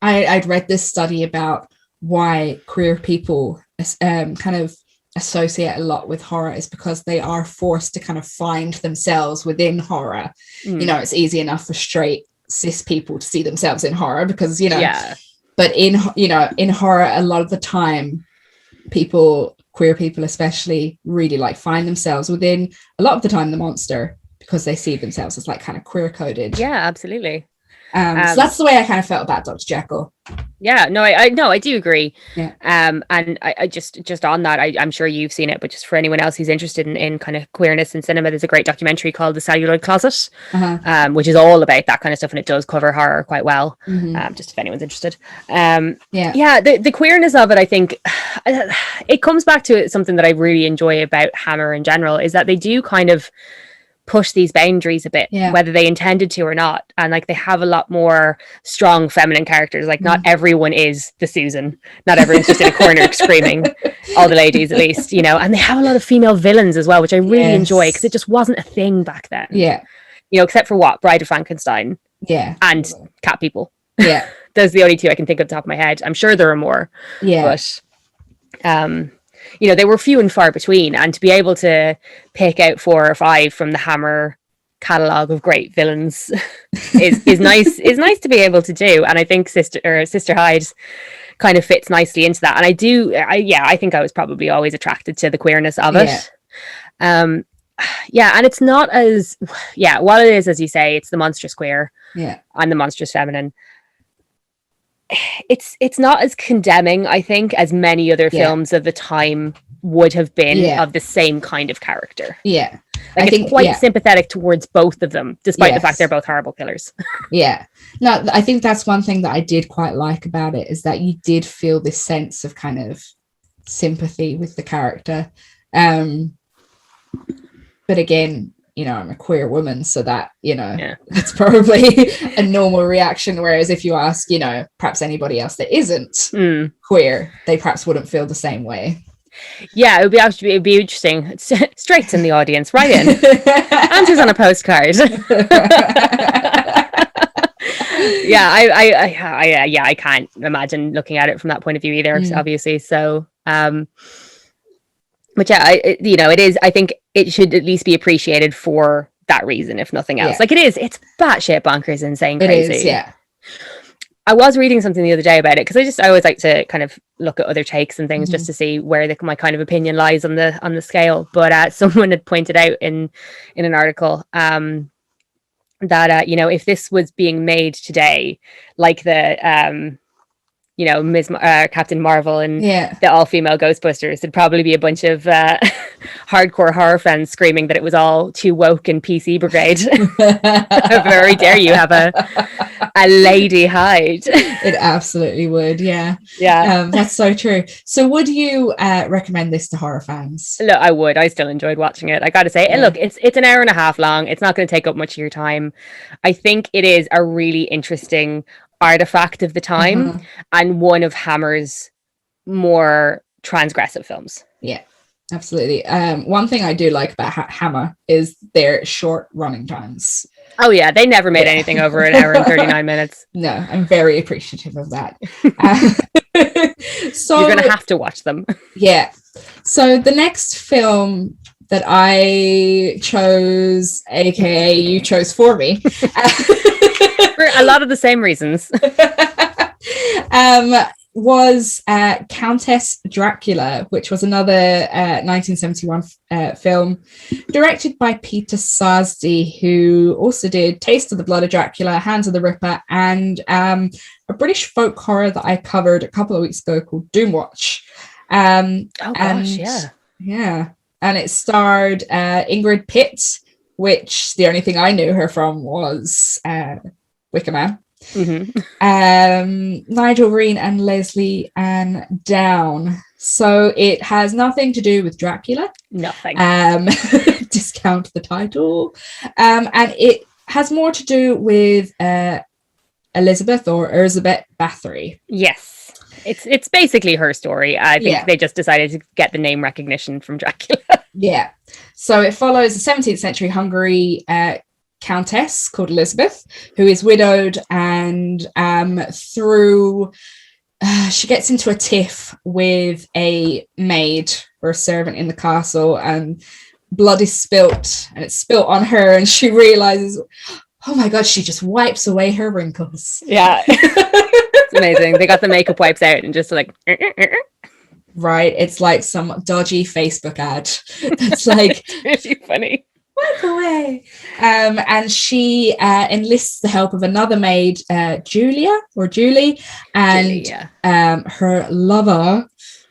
I'd read this study about why queer people kind of associate a lot with horror is because they are forced to kind of find themselves within horror. You know, it's easy enough for straight cis people to see themselves in horror because, you know, but in horror, a lot of the time queer people especially, really like find themselves within, a lot of the time, the monster, because they see themselves as like kind of queer coded. Absolutely. So that's the way I kind of felt about Dr. Jekyll. I do agree. And I just on that, I'm sure you've seen it, but just for anyone else who's interested in kind of queerness in cinema, there's a great documentary called The Celluloid Closet, which is all about that kind of stuff, and it does cover horror quite well. Just if anyone's interested. The queerness of it, I think it comes back to something that I really enjoy about Hammer in general, is that they do kind of push these boundaries a bit, whether they intended to or not, and like they have a lot more strong feminine characters. Like not everyone is the Susan, not everyone's just in a corner screaming, all the ladies at least, you know. And they have a lot of female villains as well, which I really enjoy, because it just wasn't a thing back then, you know, except for Bride of Frankenstein and Cat People. Those are the only two I can think of the top of my head. I'm sure there are more, but you know, they were few and far between, and to be able to pick out 4 or 5 from the Hammer catalogue of great villains is nice. Is nice to be able to do, and I think Sister Hyde kind of fits nicely into that. And I think I was probably always attracted to the queerness of it. And it's not as while it is, as you say, it's the monstrous queer and the monstrous feminine. it's not as condemning, I think, as many other films of the time would have been of the same kind of character. Yeah. Like, I think quite sympathetic towards both of them, despite the fact they're both horrible killers. Yeah. No, I think that's one thing that I did quite like about it, is that you did feel this sense of kind of sympathy with the character. But again, you know, I'm a queer woman, so that, you know, it's probably a normal reaction. Whereas if you ask, you know, perhaps anybody else that isn't queer, they perhaps wouldn't feel the same way. Yeah, it'd be interesting. Straights in the audience, right in. Answers on a postcard. I can't imagine looking at it from that point of view either, obviously. So, but yeah, it is. I think it should at least be appreciated for that reason, if nothing else. Like, it's batshit bonkers, insane, crazy. It is, yeah. I was reading something the other day about it, because I always like to kind of look at other takes and things just to see where my kind of opinion lies on the scale. But someone had pointed out in an article that if this was being made today, like the Captain Marvel and the all-female Ghostbusters, it'd probably be a bunch of hardcore horror fans screaming that it was all too woke and PC brigade. How very dare you have a lady Hyde. It absolutely would, yeah. That's so true. So would you recommend this to horror fans? Look, I would. I still enjoyed watching it, I gotta say. And look, it's an hour and a half long. It's not going to take up much of your time. I think it is a really interesting artifact of the time and one of Hammer's more transgressive films. Yeah, absolutely. One thing I do like about Hammer is their short running times. Oh yeah, they never made anything over an hour and 39 minutes. No, I'm very appreciative of that. So you're gonna have to watch them. Yeah. So the next film that I chose, aka you chose for me, for a lot of the same reasons, was Countess Dracula, which was another 1971 film directed by Peter Sadsy, who also did Taste of the Blood of Dracula, Hands of the Ripper, and a British folk horror that I covered a couple of weeks ago called Doomwatch. Yeah. And it starred Ingrid Pitt, which the only thing I knew her from was Wicker Man. Nigel Green and Leslie Ann Down. So it has nothing to do with Dracula. Nothing. Discount the title. And it has more to do with Elizabeth Bathory. Yes. It's basically her story. I think they just decided to get the name recognition from Dracula. Yeah. So it follows a 17th century Hungary countess called Elizabeth, who is widowed, and through she gets into a tiff with a maid or a servant in the castle, and blood is spilt, and it's spilt on her, and she realizes, oh my god, she just wipes away her wrinkles. Yeah. It's amazing. They got the makeup wipes out and just like right, it's like some dodgy Facebook ad. It's like it's really funny. Wipe away. And she enlists the help of another maid, Julie, and her lover,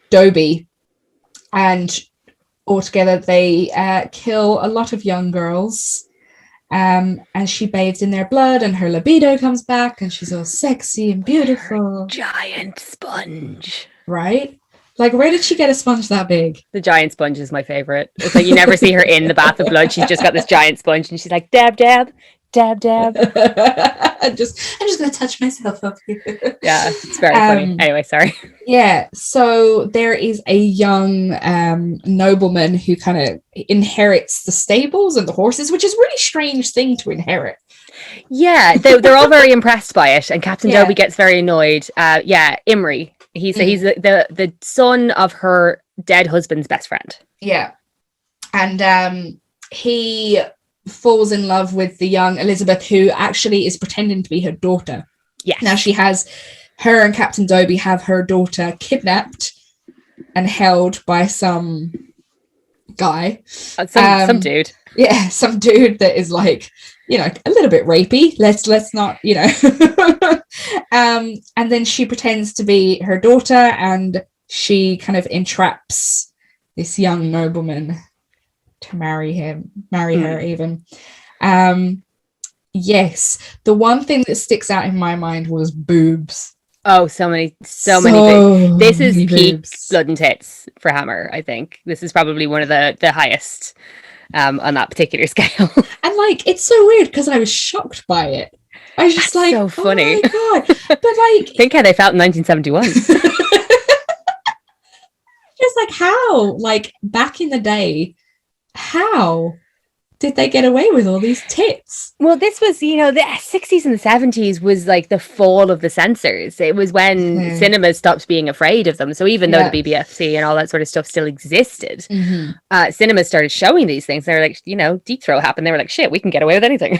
Dobie. And altogether they kill a lot of young girls. And she bathes in their blood, and her libido comes back, and she's all sexy and beautiful. Giant sponge. Right? Like, where did she get a sponge that big? The giant sponge is my favorite. It's like you never see her in the bath of blood. She's just got this giant sponge, and she's like, dab, dab, dab, dab. I'm just going to touch myself up here. Yeah, it's very funny. Anyway, sorry. Yeah, so there is a young nobleman who kind of inherits the stables and the horses, which is a really strange thing to inherit. Yeah, they're all very impressed by it, and Captain Dobie gets very annoyed. Imri. He's the son of her dead husband's best friend. Yeah. And he falls in love with the young Elizabeth, who actually is pretending to be her daughter. Yes. Now her and Captain Dobie have her daughter kidnapped and held by some guy. Some dude. Yeah, some dude that is like, a little bit rapey. Let's not, And then she pretends to be her daughter, and she kind of entraps this young nobleman to marry her even. Yes, the one thing that sticks out in my mind was boobs. Oh, so many boobs. This is peak boobs. blood and tits for Hammer, I think. This is probably one of the highest on that particular scale. And like, it's so weird because I was shocked by it. I was just That's so funny. Oh my God. But like, think how they felt in 1971. Just like, how? Like, back in the day, how did they get away with all these tits? Well, this was, the 60s and the 70s was like the fall of the censors. It was when cinemas stopped being afraid of them. So even though the BBFC and all that sort of stuff still existed, cinemas started showing these things. They were like, Deep Throat happened. They were like, shit, we can get away with anything.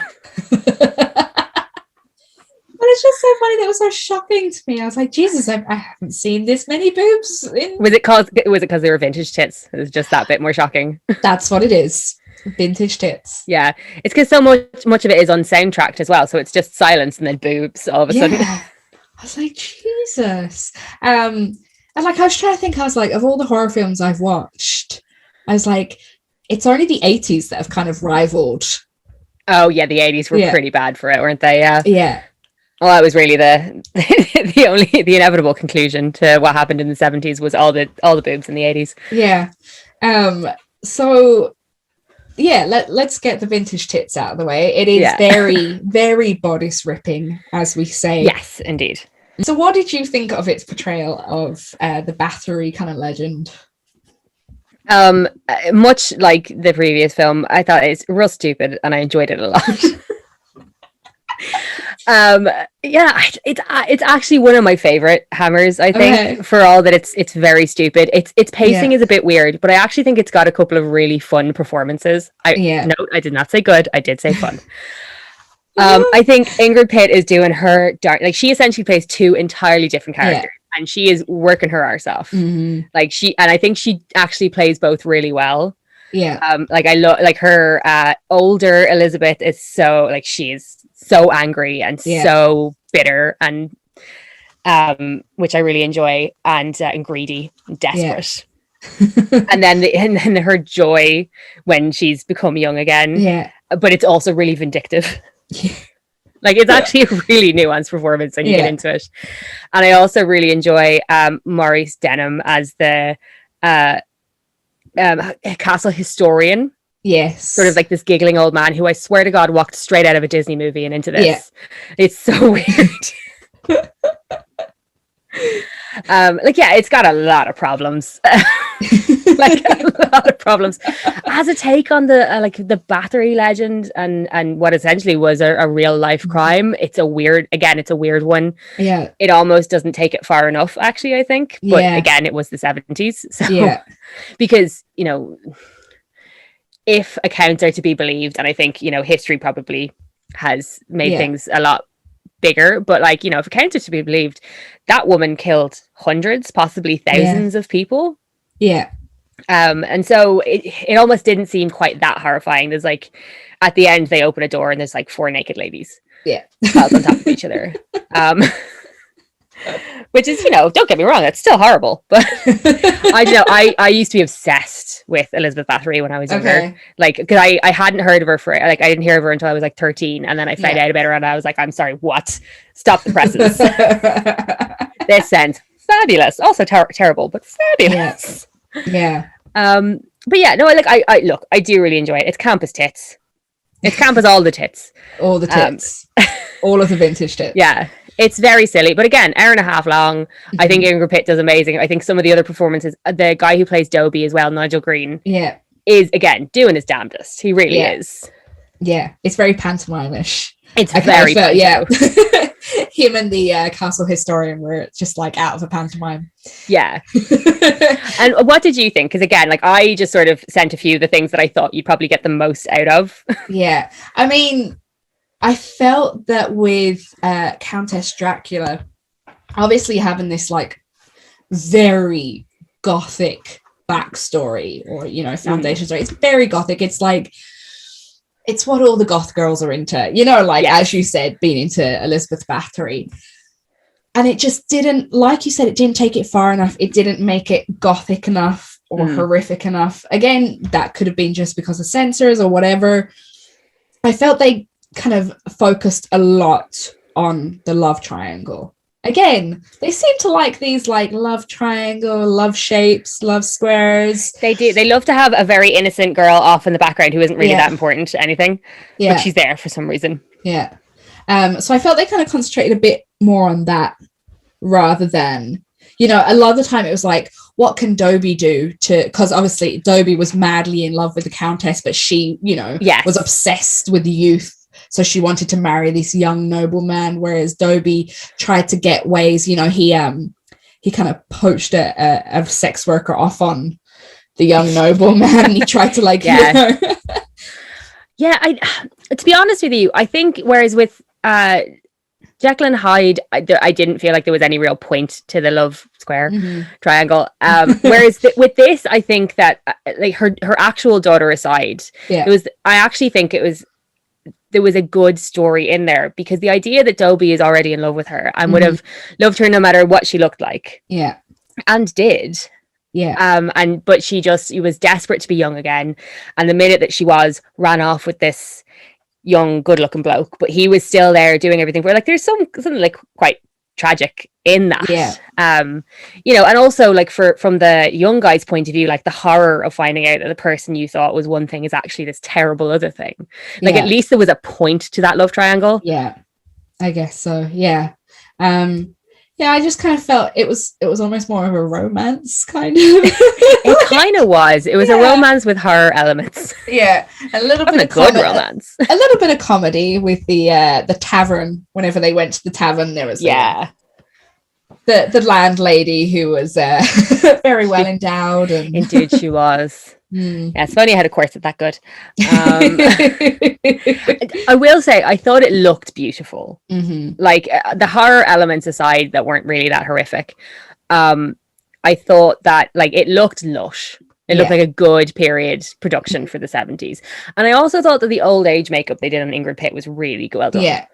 But it's just so funny. That was so shocking to me. I was like, Jesus, I haven't seen this many boobs. Was it because they were vintage tits? It was just that bit more shocking. That's what it is. Vintage tits. Yeah, it's because so much of it is unsoundtracked as well, so it's just silence and then boobs all of a sudden. I was like, Jesus. And like, I was trying to think, I was like, of all the horror films I've watched, I was like, it's only the 80s that have kind of rivaled. Oh yeah, the 80s were pretty bad for it, weren't they? Yeah. Well, that was really the inevitable conclusion to what happened in the 70s was all the boobs in the 80s. Yeah. So yeah, let's get the vintage tits out of the way. It is very, very bodice ripping, as we say. Yes, indeed. So what did you think of its portrayal of the Bathory kind of legend? Much like the previous film, I thought it's real stupid and I enjoyed it a lot. It's actually one of my favorite Hammers, I think, for all that it's very stupid. Its pacing is a bit weird, but I actually think it's got a couple of really fun performances. No, I did not say good, I did say fun. I think Ingrid Pitt is doing her darn, like, she essentially plays two entirely different characters, and she is working her arse off. And I think she actually plays both really well. Like, I love, like, her older Elizabeth is so, like, she is so angry and so bitter, and which I really enjoy, and greedy, and desperate. and then her joy when she's become young again. But it's also really vindictive. Like, it's actually a really nuanced performance when you get into it. And I also really enjoy Maurice Denham as the castle historian. Yes. Sort of like this giggling old man who I swear to God walked straight out of a Disney movie and into this. It's so weird. It's got a lot of problems. Like, a lot of problems. As a take on the the Bathory legend and what essentially was a real life crime, it's a weird one. Yeah. It almost doesn't take it far enough, actually, I think. But again, it was the 70s. So because, if accounts are to be believed, and I think, history probably has made things a lot bigger, but like, if accounts are to be believed, that woman killed hundreds, possibly thousands of people. And so it almost didn't seem quite that horrifying. There's like, at the end they open a door and there's like 4 naked ladies piled on top of each other. Which is, don't get me wrong, it's still horrible, but I used to be obsessed with Elizabeth Bathory when I was younger. Like, because I hadn't heard of her I didn't hear of her until I was like 13, and then I found out about her and I was like, I'm sorry, what? Stop the presses. This sounds fabulous, also terrible, but fabulous. But yeah, no, I do really enjoy it. It's camp as tits. It's camp as all the tits. All the tits. All of the vintage tits. Yeah. It's very silly, but again, hour and a half long. I think Ingrid Pitt does amazing. I think some of the other performances, the guy who plays Dobie as well, Nigel Green, is again doing his damnedest. He really is. Yeah, it's very pantomime-ish. It's very Him and the castle historian were just like out of a pantomime. Yeah. And what did you think? Because again, like, I just sort of sent a few of the things that I thought you'd probably get the most out of. Yeah, I mean, I felt that with Countess Dracula, obviously having this like very gothic backstory or, foundation story, it's very gothic. It's like, it's what all the goth girls are into, as you said, being into Elizabeth Bathory. And it just didn't, like you said, it didn't take it far enough. It didn't make it gothic enough or horrific enough. Again, that could have been just because of censors or whatever. I felt they kind of focused a lot on the love triangle. Again, they seem to like these like love triangle, love shapes, love squares. They do. They love to have a very innocent girl off in the background who isn't really that important to anything. But she's there for some reason. Yeah. So I felt they kind of concentrated a bit more on that rather than, you know, a lot of the time it was like, what can Dobie do to, because obviously Dobie was madly in love with the Countess, but she, you know, was obsessed with the youth. So she wanted to marry this young nobleman, whereas Dobie tried to get ways, you know, he kind of poached a sex worker off on the young nobleman. He tried to like, you know. To be honest with you, I think whereas with Jekyll and Hyde, I didn't feel like there was any real point to the love square triangle. Whereas with this, I think that like her actual daughter aside, I actually think there was a good story in there, because the idea that Dobie is already in love with her and would have loved her no matter what she looked like. Yeah. And did. Yeah. But she was desperate to be young again. And the minute that she ran off with this young, good-looking bloke, but he was still there doing everything for her. Like, there's something like quite tragic in that. You know, and also like from the young guy's point of view, like the horror of finding out that the person you thought was one thing is actually this terrible other thing. Like, at least there was a point to that love triangle. Yeah, I guess so. Yeah. I just kind of felt it was almost more of a romance kind of. It kind of was. It was a romance with horror elements. Yeah, a little bit of good romance. A little bit of comedy with the tavern. Whenever they went to the tavern, there was the landlady who was very well endowed, and indeed she was. Yeah, it's funny I had a corset that good. I will say I thought it looked beautiful. Like the horror elements aside that weren't really that horrific, I thought that like it looked lush. It looked like a good period production for the 70s. And I also thought that the old age makeup they did on Ingrid Pitt was really well done. Yeah.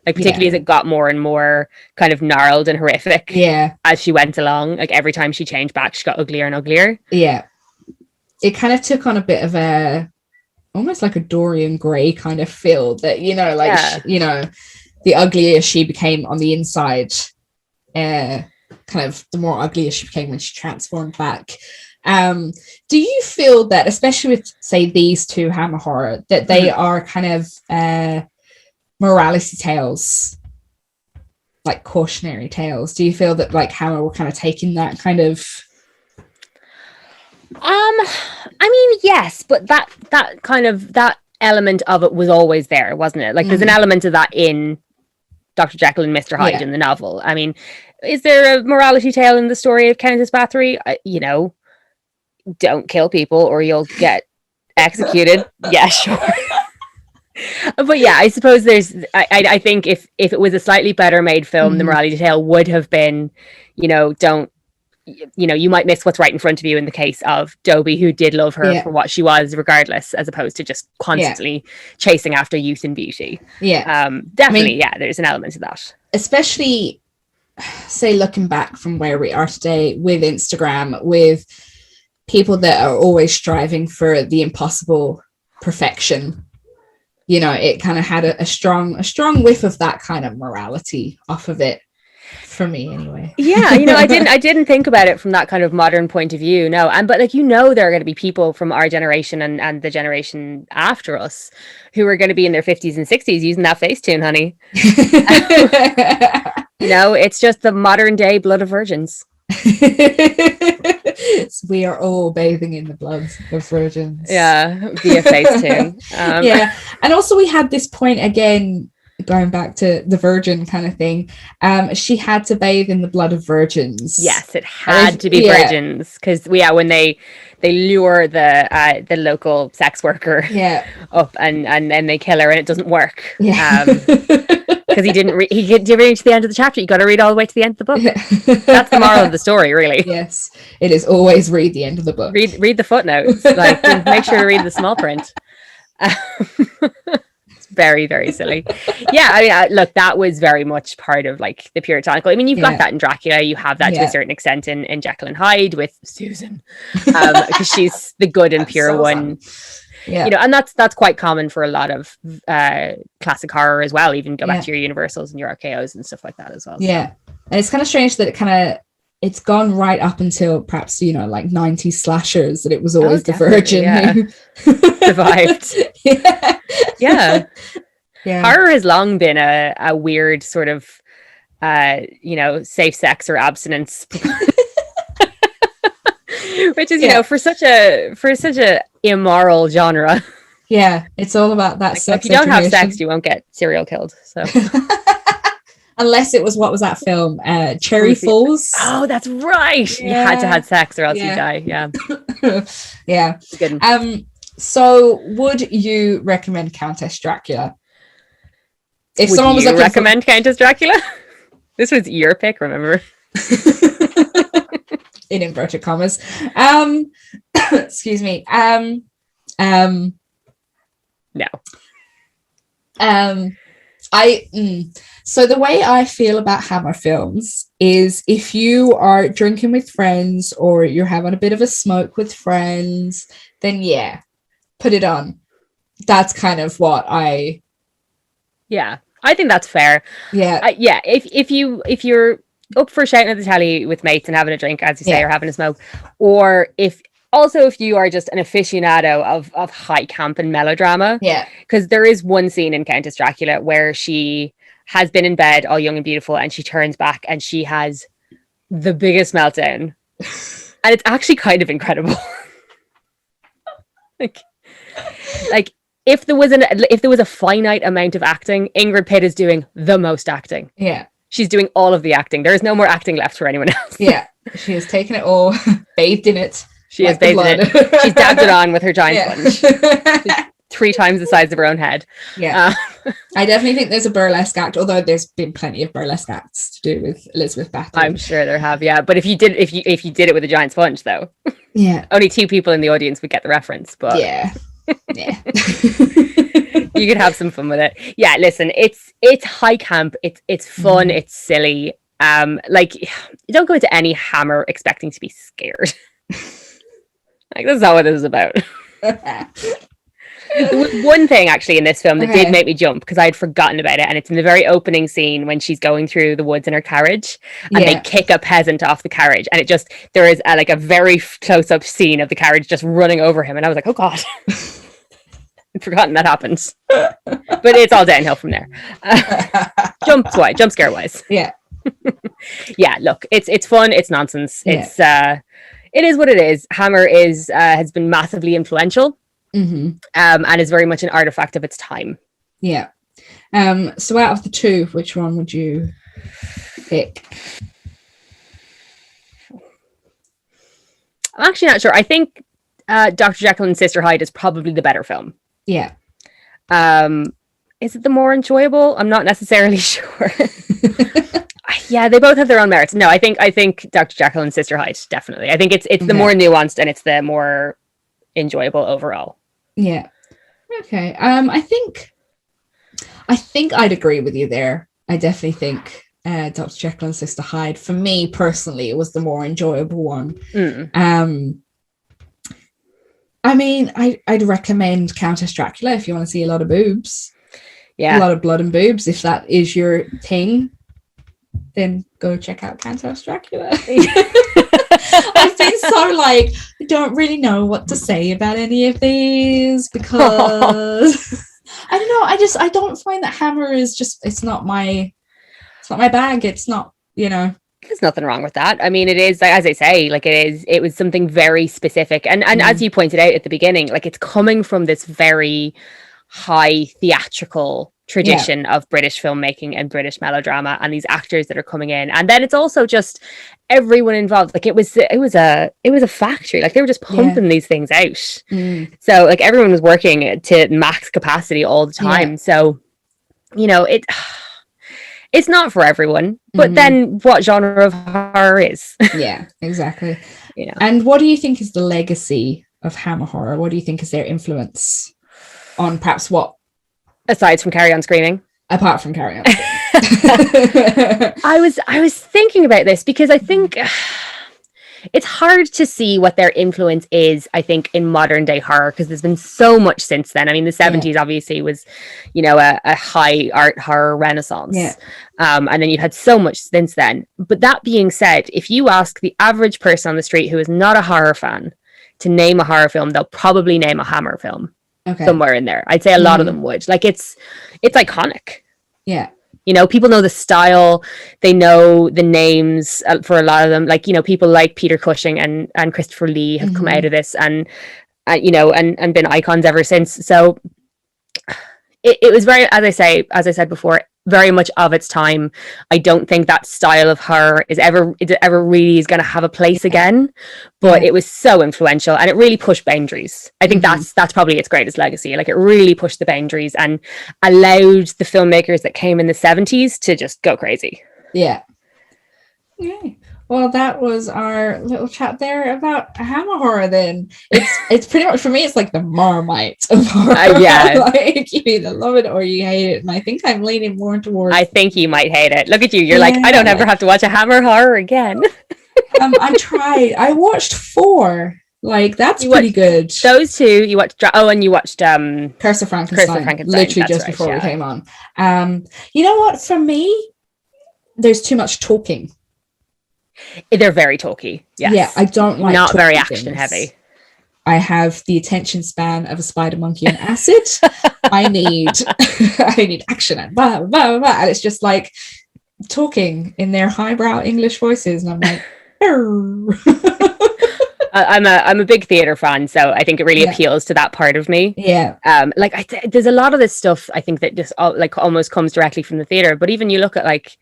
Like particularly as it got more and more kind of gnarled and horrific as she went along. Like every time she changed back, she got uglier and uglier. Yeah. It kind of took on a bit of a almost like a Dorian Gray kind of feel that, you know, like, you know, the uglier she became on the inside, kind of the more uglier she became when she transformed back. Do you feel that, especially with, say, these two Hammer horror, that they are kind of morality tales, like cautionary tales? Do you feel that like Hammer were kind of taking that kind of... I mean, yes, but that kind of that element of it was always there, wasn't it? Like there's an element of that in Dr. Jekyll and Mr. Hyde in the novel. I mean, is there a morality tale in the story of Countess Bathory? You know, don't kill people or you'll get executed. Yeah, sure. But yeah, I suppose there's I think if it was a slightly better made film, the morality tale would have been, you know, you might miss what's right in front of you in the case of Dobie, who did love her for what she was regardless, as opposed to just constantly chasing after youth and beauty. Definitely. I mean, there's an element to that, especially say looking back from where we are today with Instagram, with people that are always striving for the impossible perfection. You know, it kind of had a strong whiff of that kind of morality off of it. For me anyway. Yeah, you know, I didn't think about it from that kind of modern point of view. No. But like, you know, there are going to be people from our generation and the generation after us who are going to be in their 50s and 60s using that Facetune, honey. You know, it's just the modern day blood of virgins. We are all bathing in the blood of virgins. Yeah, via Facetune. And also we had this point again, going back to the virgin kind of thing, she had to bathe in the blood of virgins. Yes, it had to be virgins, because when they lure the local sex worker up and then they kill her and it doesn't work. Because he didn't reach the end of the chapter. You got to read all the way to the end of the book. That's the moral of the story, really. Yes, it is always read the end of the book. Read the footnotes. Like, make sure to read the small print. Very, very silly. Yeah, I mean, look, that was very much part of like the puritanical. I mean, you've got that in Dracula. You have that to a certain extent in Jekyll and Hyde with Susan, because she's the good and pure one. Yeah. You know, and that's quite common for a lot of classic horror as well. Even go back to your Universals and your RKOs and stuff like that as well. Yeah, and it's kind of strange that it's gone right up until perhaps, you know, like 90s slashers, that it was always the virgin who survived. Yeah. Horror has long been a weird sort of you know, safe sex or abstinence, which is, you know, for such a immoral genre. Yeah, it's all about that, like, sex. If you don't have sex, you won't get serial killed. So unless it was, what was that film? Cherry Falls. Oh, that's right. You had to have sex or else you die. Yeah. Yeah. Good. So would you recommend Countess Dracula? If someone was looking recommend Countess Dracula? This was your pick, remember? In inverted commas. Excuse me. No. So the way I feel about Hammer films is, if you are drinking with friends or you're having a bit of a smoke with friends, then yeah, put it on. That's kind of what I think that's fair. Yeah. If you're up for shouting at the telly with mates and having a drink, as you say, or having a smoke, or if you are just an aficionado of high camp and melodrama, because there is one scene in Countess Dracula where she has been in bed all young and beautiful, and she turns back and she has the biggest meltdown, and it's actually kind of incredible. like if there was a finite amount of acting, Ingrid Pitt is doing the most acting. Yeah, she's doing all of the acting. There is no more acting left for anyone else. Yeah, she has taken it all, bathed in it. She has bathed in it. She's dabbed it on with her giant sponge. 3 times the size of her own head. Yeah. I definitely think there's a burlesque act, although there's been plenty of burlesque acts to do with Elizabeth Bathory. I'm sure there have, yeah. But if you did it with a giant sponge, though, only 2 people in the audience would get the reference. But yeah. You could have some fun with it. Yeah, listen, it's high camp. It's fun. It's silly. Like, you don't go into any Hammer expecting to be scared. Like, that's not what this is about. One thing actually in this film that did make me jump, because I had forgotten about it, and it's in the very opening scene when she's going through the woods in her carriage, and they kick a peasant off the carriage, and there is a very close-up scene of the carriage just running over him, and I was like, oh god. I'd forgotten that happens. But it's all downhill from there. Jump scare wise. Yeah. Yeah, look, it's fun, it's nonsense. It is what it is. Hammer has been massively influential. And is very much an artifact of its time. Yeah. So out of the 2, which one would you pick? I'm actually not sure. I think Dr. Jekyll and Sister Hyde is probably the better film. Yeah. Is it the more enjoyable? I'm not necessarily sure. Yeah, they both have their own merits. No, I think Dr. Jekyll and Sister Hyde, definitely. I think it's the more nuanced, and it's the more enjoyable overall. Yeah. Okay. I think I'd agree with you there. I definitely think Dr. Jekyll and Sister Hyde, for me personally, it was the more enjoyable one. I mean, I'd recommend Countess Dracula if you want to see a lot of boobs. Yeah. A lot of blood and boobs. If that is your thing, then go check out Countess Dracula. I've been so I don't really know what to say about any of these, because I don't know. I don't find that Hammer is just, it's not my bag. It's not, There's nothing wrong with that. I mean, it is, as I say, it was something very specific. And as you pointed out at the beginning, it's coming from this very high theatrical tradition of British filmmaking and British melodrama, and these actors that are coming in. And then it's also just everyone involved. It was a factory. They were just pumping these things out. So everyone was working to max capacity all the time. So, it's not for everyone, but then what genre of horror is? Yeah, exactly. And what do you think is the legacy of Hammer horror? What do you think is their influence on perhaps what Aside from Carry On Screaming. Apart from Carry On. I was thinking about this because I think it's hard to see what their influence is, I think, in modern day horror, because there's been so much since then. I mean, the 70s obviously was, you know, a high art horror renaissance. Yeah. And then you've had so much since then. But that being said, if you ask the average person on the street who is not a horror fan to name a horror film, they'll probably name a Hammer film somewhere in there. I'd say a lot of them would. Like, it's iconic. Yeah. You know, people know the style, they know the names for a lot of them. Like, you know, people like Peter Cushing and Christopher Lee have come out of this and, you know, and been icons ever since. So it was very, as I said before, very much of its time. I don't think that style of horror is ever really is going to have a place again, but it was so influential and it really pushed boundaries. I think that's probably its greatest legacy. Like, it really pushed the boundaries and allowed the filmmakers that came in the 70s to just go crazy. Yeah. Okay. Well, that was our little chat there about Hammer horror. Then it's pretty much, for me, it's like the Marmite of horror. Like, you either love it or you hate it, and I think I'm leaning more towards. I think you might hate it. Look at you. You're like, I don't ever have to watch a Hammer horror again. I tried. I watched 4. Like, that's pretty good. Those 2 you watched. And you watched Curse of Frankenstein. Literally just before we came on. You know what? For me, there's too much talking. They're very talky. Yes. Yeah, I don't like. Not very action heavy. I have the attention span of a spider monkey on acid. I need action and blah, blah, blah, and it's just like talking in their highbrow English voices, and I'm like, I'm a big theater fan, so I think it really appeals to that part of me. Yeah. Like there's a lot of this stuff I think that just like almost comes directly from the theater. But even you look at like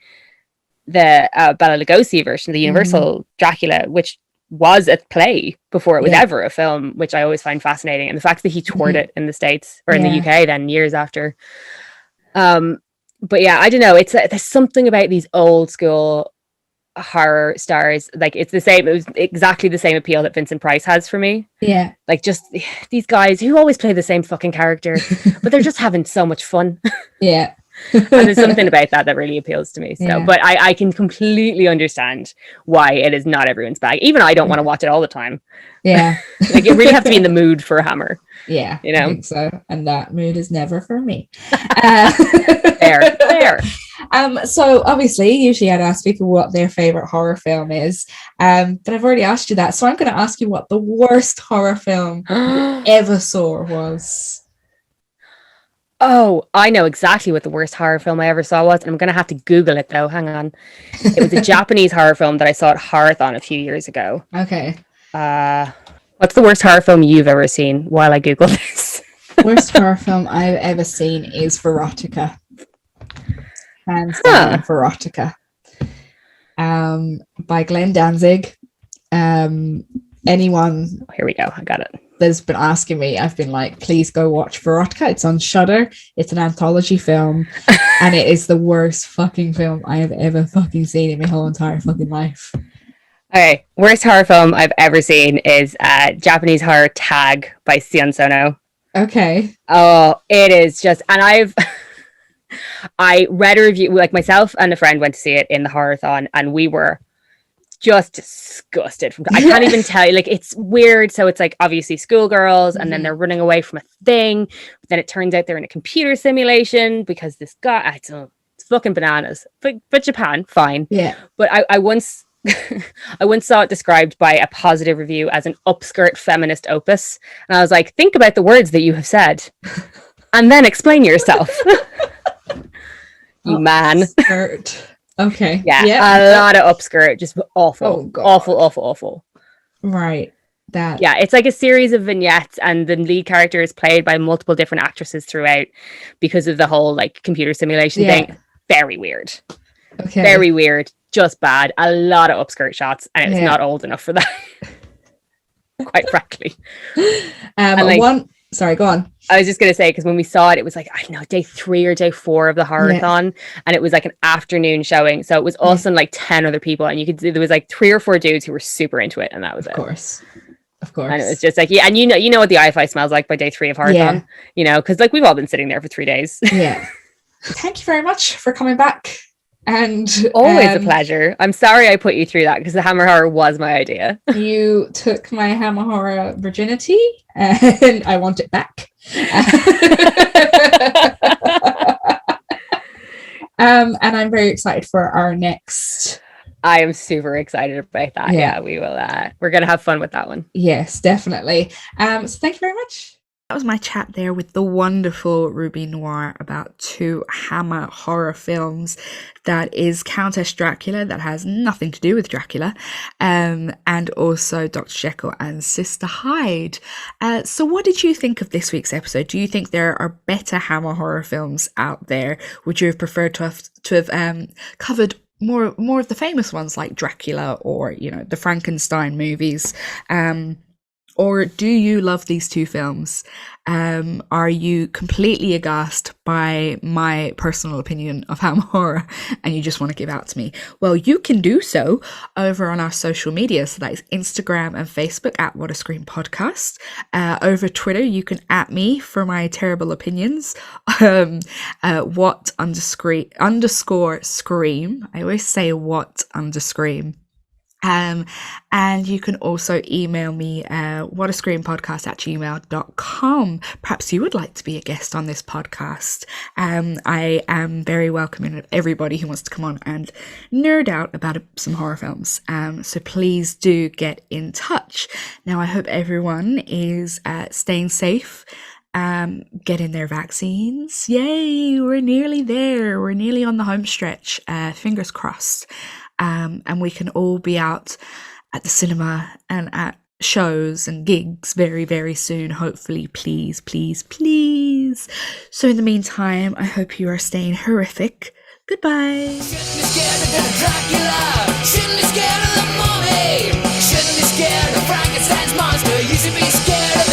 the Bela Lugosi version, the Universal Dracula, which was a play before it was ever a film, which I always find fascinating, and the fact that he toured it in the States or in the UK then years after. But yeah, I don't know. There's something about these old school horror stars. Like, it's the same. It was exactly the same appeal that Vincent Price has for me. Yeah, like just these guys who always play the same fucking character, but they're just having so much fun. Yeah. And there's something about that really appeals to me. So, but I can completely understand why it is not everyone's bag. Even I don't want to watch it all the time. Yeah. Like, you really have to be in the mood for a Hammer. Yeah, you know. I think so. And that mood is never for me. Fair. So obviously, usually I'd ask people what their favorite horror film is. But I've already asked you that. So I'm going to ask you what the worst horror film you ever saw was. Oh, I know exactly what the worst horror film I ever saw was, and I'm going to have to Google it, though. Hang on. It was a Japanese horror film that I saw at Horrorthon a few years ago. Okay. What's the worst horror film you've ever seen while I Google this? Worst horror film I've ever seen is Verotica. Hands down, Verotica. By Glenn Danzig. Anyone... Here we go. I got it. That's been asking me, I've been like, please go watch Verotica. It's on Shudder. It's an anthology film, and it is the worst fucking film I have ever fucking seen in my whole entire fucking life. Okay, worst horror film I've ever seen is Japanese horror Tag by Sion Sono. Okay. Oh, it is just, and I read a review, like myself and a friend went to see it in the Horrorthon, and we were just disgusted from I can't even tell you, like, it's weird. So it's like obviously schoolgirls, and then they're running away from a thing, but then it turns out they're in a computer simulation because this guy, it's fucking bananas. But Japan, fine. Yeah. But I once I once saw it described by a positive review as an upskirt feminist opus, and I was like, think about the words that you have said and then explain yourself. You man. Upskirt. Okay. Yeah, a lot of upskirt, just awful. Oh, God. Awful. Right. That. Yeah, it's like a series of vignettes, and the lead character is played by multiple different actresses throughout because of the whole like computer simulation thing. Very weird. Okay. Very weird. Just bad. A lot of upskirt shots, and it's not old enough for that. Quite frankly. Sorry, go on. I was just going to say, because when we saw it, it was like, I don't know, day 3 or day 4 of the Horrorthon, and it was like an afternoon showing. So it was also like 10 other people, and you could see there was like 3 or 4 dudes who were super into it, and that was it. Of course. Of course. And it was just like, yeah, and you know what the IFI smells like by day 3 of Horathon, you know, because like we've all been sitting there for 3 days. Yeah. Thank you very much for coming back. And always a pleasure. I'm sorry I put you through that because the Hammer Horror was my idea. You took my Hammer Horror virginity and I want it back. And I'm very excited for our next. I am super excited about that. Yeah, we will. We're going to have fun with that one. Yes, definitely. So thank you very much. That was my chat there with the wonderful Ruby Noir about 2 Hammer horror films. That is Countess Dracula, that has nothing to do with Dracula, and also Dr. Jekyll and Sister Hyde. So what did you think of this week's episode? Do you think there are better Hammer horror films out there? Would you have preferred to have covered more of the famous ones like Dracula or, you know, the Frankenstein movies? Or do you love these 2 films? Are you completely aghast by my personal opinion of Hammer horror and you just want to give out to me? Well, you can do so over on our social media. So that is Instagram and Facebook at What a Scream Podcast. Over Twitter, you can at me for my terrible opinions. What underscore scream. I always say what underscream. And you can also email me whatascreampodcast@gmail.com. Perhaps you would like to be a guest on this podcast. I am very welcoming of everybody who wants to come on and nerd out about some horror films. So please do get in touch. Now, I hope everyone is staying safe. Getting their vaccines. Yay, we're nearly there. We're nearly on the home stretch. Fingers crossed. And we can all be out at the cinema and at shows and gigs very, very soon, hopefully. Please, please, please. So in the meantime, I hope you are staying horrific. Goodbye. Shouldn't be scared of Dracula. Shouldn't be scared of the mummy. Shouldn't be scared of Frankenstein's monster. You should be scared of